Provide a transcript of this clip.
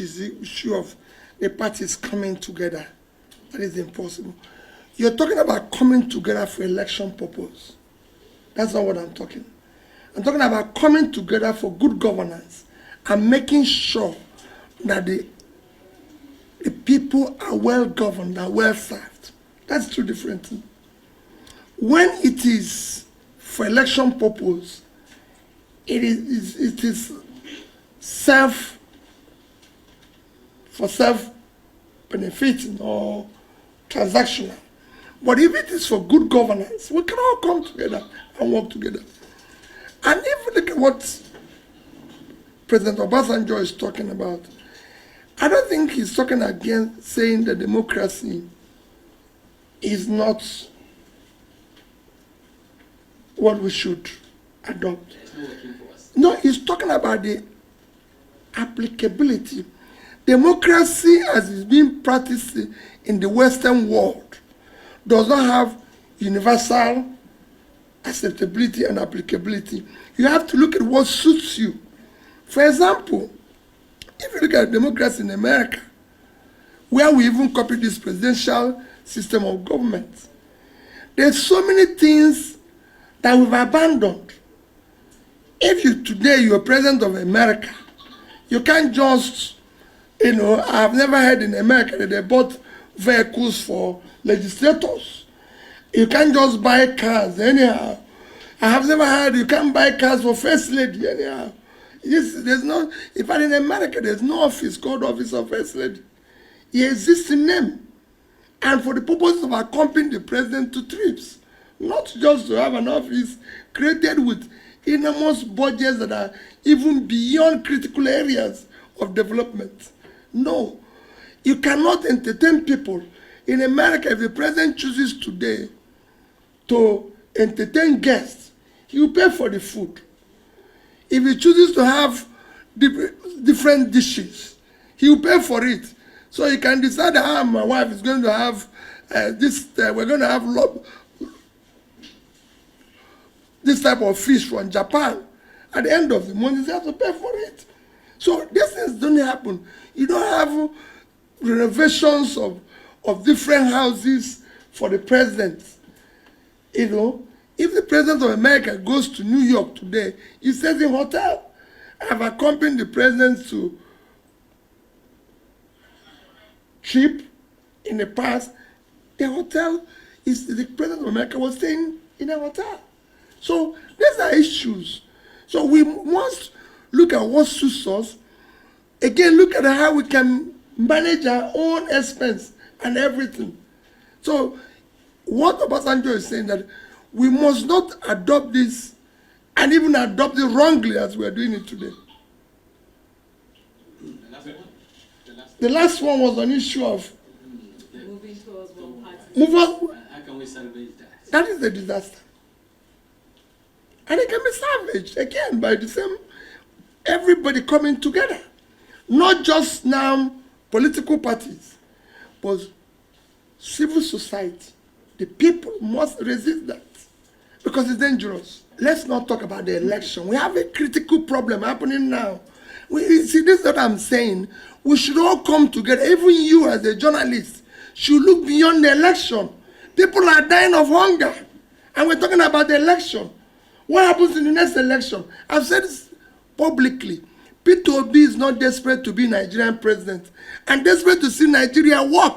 is the issue of the parties coming together. That is impossible. You're talking about coming together for election purpose. That's not what I'm talking. I'm talking about coming together for good governance and making sure that the people are well governed and well served. That's two different things. When it is for election purpose, it is self benefiting or transactional. But if it is for good governance, we can all come together and work together. And if you look at what President Obasanjo is talking about, I don't think he's talking against saying that democracy is not what we should adopt. No, he's talking about the applicability. Democracy, as is being practiced in the Western world, does not have universal acceptability and applicability. You have to look at what suits you. For example, if you look at democracy in America, where we even copied this presidential system of government, there's so many things that we've abandoned. If you're president of America, you can't just, I've never heard in America that they bought vehicles for legislators. You can't just buy cars anyhow. I have never heard you can't buy cars for first lady anyhow. There's no, in fact in America, there's no office called Office of First Lady. It exists in name. And for the purpose of accompanying the president to trips. Not just to have an office created with enormous budgets that are even beyond critical areas of development. No. You cannot entertain people. In America, if the president chooses today to entertain guests, he will pay for the food. If he chooses to have different dishes, he will pay for it. So he can decide how my wife is going to have we're going to have this type of fish from Japan. At the end of the month, he has to pay for it. So these things don't happen. You don't have renovations of different houses for the president. If the president of America goes to New York today, he stays in hotel. I have accompanied the president to trip in the past. The hotel the president of America was staying in a hotel. So these are issues. So we must look at what suits us. Again, look at how we can manage our own expense and everything. So what Obasanjo is saying that we must not adopt this and even adopt it wrongly as we are doing it today. The last one was an issue of moving towards one party. How can we salvage that? That is a disaster. And it can be salvaged again by the same everybody coming together. Not just now political parties, but civil society. The people must resist that because it's dangerous. Let's not talk about the election. We have a critical problem happening now. See, this is what I'm saying. We should all come together. Even you as a journalist should look beyond the election. People are dying of hunger. And we're talking about the election. What happens in the next election? I've said this publicly. Peter Obi is not desperate to be Nigerian president and desperate to see Nigeria work.